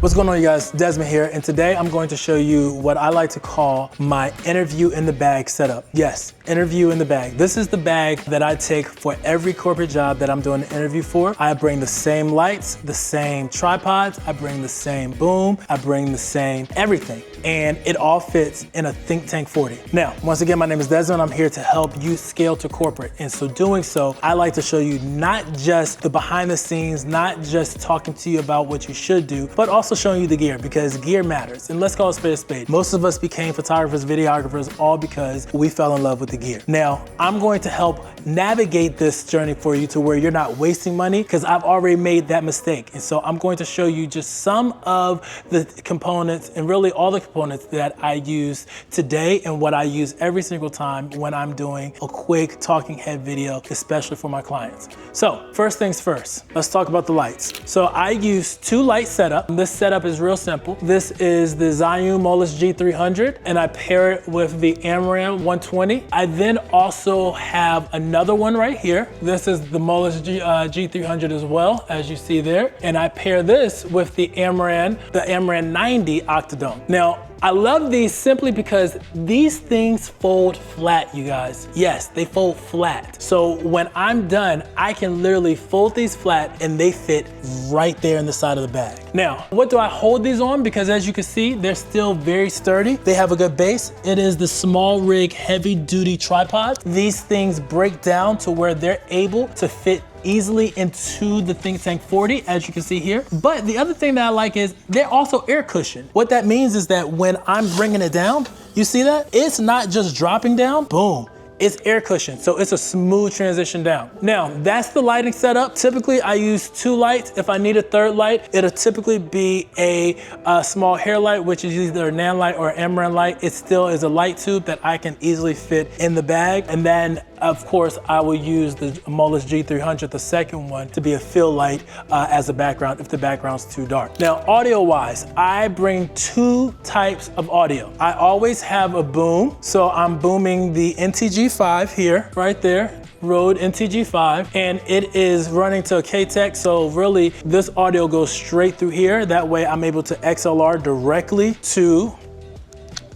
What's going on, you guys? Desmond here, and today I'm going to show you what I like to call my interview in the bag setup. Yes, interview in the bag. This is the bag that I take for every corporate job that I'm doing an interview for. I bring the same lights, the same tripods, I bring the same boom, I bring the same everything, and it all fits in a Think Tank 40. Now, once again, my name is Desmond. I'm here to help you scale to corporate, and so doing so, I like to show you not just the behind the scenes, not just talking to you about what you should do, but also showing you the gear, because gear matters. And let's call a spade a spade. Most of us became photographers, videographers, all because we fell in love with the gear. Now, I'm going to help navigate this journey for you to where you're not wasting money, because I've already made that mistake. And so I'm going to show you just some of the components, and really all the components that I use today and what I use every single time when I'm doing a quick talking head video, especially for my clients. So first things first, let's talk about the lights. So I use two light setup. This setup is real simple. This is the Zhiyun Molus G300, and I pair it with the Amaran 120. I then also have another one right here. This is the Molus G300 as well, as you see there. And I pair this with the Amaran 90 Octodome. Now, I love these simply because these things fold flat, you guys. Yes, they fold flat. So when I'm done, I can literally fold these flat and they fit right there in the side of the bag. Now, what do I hold these on? Because as you can see, they're still very sturdy. They have a good base. It is the small rig heavy duty tripod. These things break down to where they're able to fit easily into the Think Tank 40, as you can see here. But the other thing that I like is they're also air cushioned. What that means is that when I'm bringing it down, you see that? It's not just dropping down, boom. It's air cushioned, so it's a smooth transition down. Now, that's the lighting setup. Typically, I use two lights. If I need a third light, it'll typically be a small hair light, which is either a nan light or an Amaran light. It still is a light tube that I can easily fit in the bag. And then, of course, I will use the Molus G300, the second one, to be a fill light as a background if the background's too dark. Now, audio-wise, I bring two types of audio. I always have a boom, so I'm booming the NTG5 here, right there. Rode NTG5, and it is running to a K-Tech, so really this audio goes straight through here. That way I'm able to XLR directly to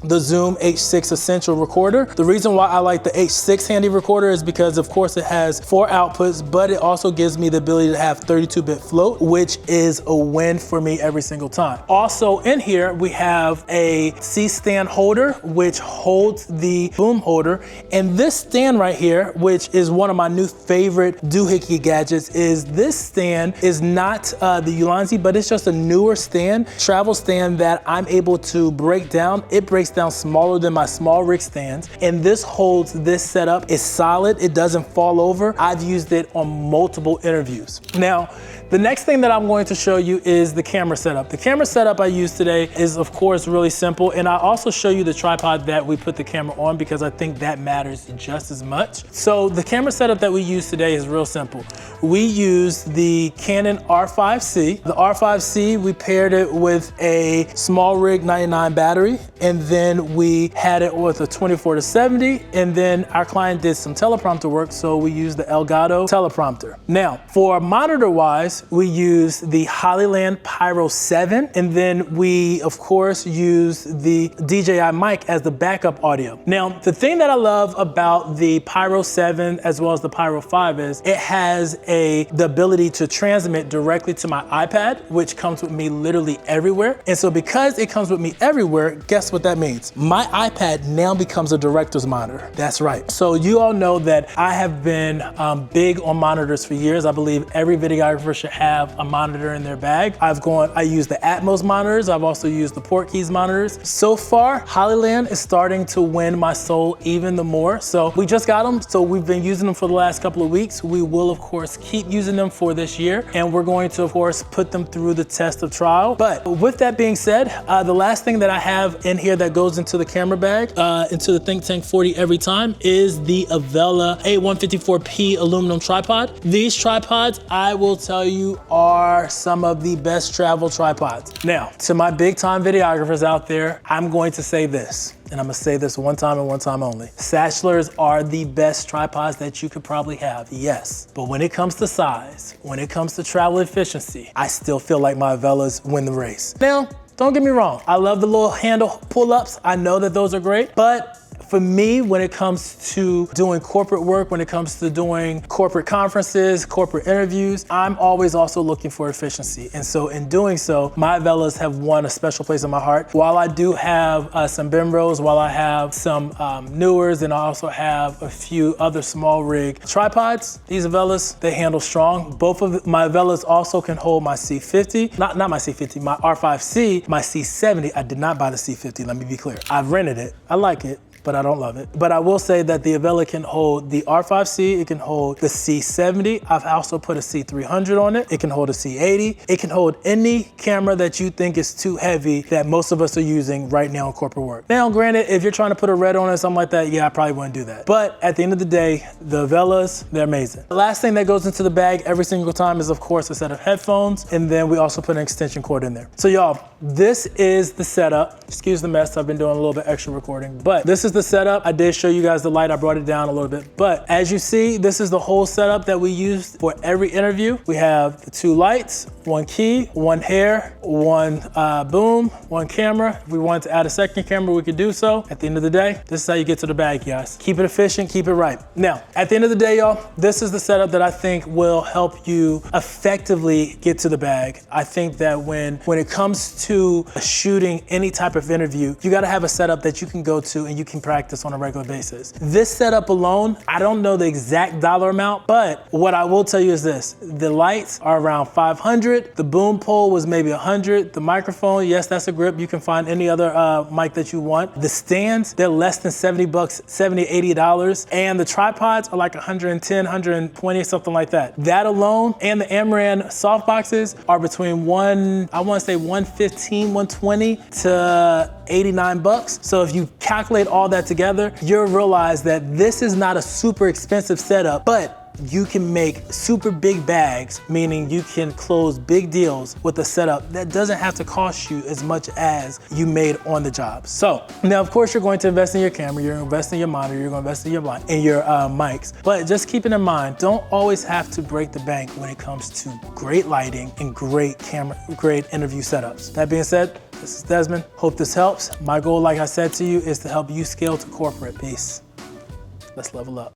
the Zoom H6 Essential recorder. The reason why I like the H6 handy recorder is because, of course, it has 4 outputs, but it also gives me the ability to have 32-bit float, which is a win for me every single time. Also in here, we have a C-stand holder, which holds the boom holder. And this stand right here, which is one of my new favorite doohickey gadgets, is this stand is not the Ulanzi, but it's just a newer stand, travel stand that I'm able to break down. It breaks down smaller than my small rig stands, and this holds this setup. It's solid, it doesn't fall over. I've used it on multiple interviews. Now, the next thing that I'm going to show you is the camera setup. The camera setup I use today is, of course, really simple, and I also show you the tripod that we put the camera on because I think that matters just as much. So the camera setup that we use today is real simple. We use the Canon R5C. The R5C, we paired it with a small rig 99 battery, and then we had it with a 24-70, and then our client did some teleprompter work, so we used the Elgato teleprompter. Now, for monitor-wise, we use the Hollyland Pyro 7, and then we, of course, use the DJI mic as the backup audio. Now, the thing that I love about the Pyro 7 as well as the Pyro 5 is it has the ability to transmit directly to my iPad, which comes with me literally everywhere. And so because it comes with me everywhere, guess what that means? My iPad now becomes a director's monitor. That's right. So you all know that I have been big on monitors for years. I believe every videographer should have a monitor in their bag. I use the Atmos monitors. I've also used the Portkeys monitors. So far, Hollyland is starting to win my soul even the more. So we just got them. So we've been using them for the last couple of weeks. We will, of course, keep using them for this year. And we're going to, of course, put them through the test of trial. But with that being said, the last thing that I have in here that goes into the camera bag, into the Think Tank 40 every time, is the Avella A154P aluminum tripod. These tripods, I will tell you, are some of the best travel tripods. Now, to my big time videographers out there, I'm going to say this. and I'm gonna say this one time and one time only. Satchlers are the best tripods that you could probably have, yes. But when it comes to size, when it comes to travel efficiency, I still feel like my Velas win the race. Now, don't get me wrong. I love the little handle pull-ups. I know that those are great, but for me, when it comes to doing corporate work, when it comes to doing corporate conferences, corporate interviews, I'm always also looking for efficiency. And so in doing so, my Velas have won a special place in my heart. While I do have some Bimbros, while I have some Newers, and I also have a few other small rig tripods, these Velas, they handle strong. Both of my Velas also can hold my C50, not my C50, my R5C, my C70. I did not buy the C50, let me be clear. I've rented it, I like it, but I don't love it. But I will say that the Avella can hold the R5C, it can hold the C70. I've also put a C300 on it. It can hold a C80. It can hold any camera that you think is too heavy that most of us are using right now in corporate work. Now, granted, if you're trying to put a red on it or something like that, yeah, I probably wouldn't do that. But at the end of the day, the Avellas, they're amazing. The last thing that goes into the bag every single time is, of course, a set of headphones, and then we also put an extension cord in there. So y'all, this is the setup. Excuse the mess, I've been doing a little bit extra recording, but this is the setup. I did show you guys the light, I brought it down a little bit, but as you see, this is the whole setup that we used for every interview. We have the 2 lights, 1 key, 1 hair, 1 boom, 1 camera. If we wanted to add a second camera, we could do so. At the end of the day, this is how you get to the bag, guys. Keep it efficient, keep it right. Now, at the end of the day, y'all, this is the setup that I think will help you effectively get to the bag. I think that when it comes to shooting any type of interview, you gotta have a setup that you can go to and you can practice on a regular basis. This setup alone, I don't know the exact dollar amount, but what I will tell you is this. The lights are around 500. The boom pole was maybe 100. The microphone, yes, that's a grip. You can find any other mic that you want. The stands, they're less than 70 bucks, $70, $80. And the tripods are like 110, 120, something like that. That alone, and the Amaran softboxes are between I wanna say 115, 120 to 89 bucks. So if you calculate all that together, you'll realize that this is not a super expensive setup, but you can make super big bags, meaning you can close big deals with a setup that doesn't have to cost you as much as you made on the job. So now, of course, you're going to invest in your camera, you're going to invest in your monitor, you're going to invest in your mics, but just keeping in mind, don't always have to break the bank when it comes to great lighting and great interview setups. That being said, this is Desmond. Hope this helps. My goal, like I said to you, is to help you scale to corporate. Peace. Let's level up.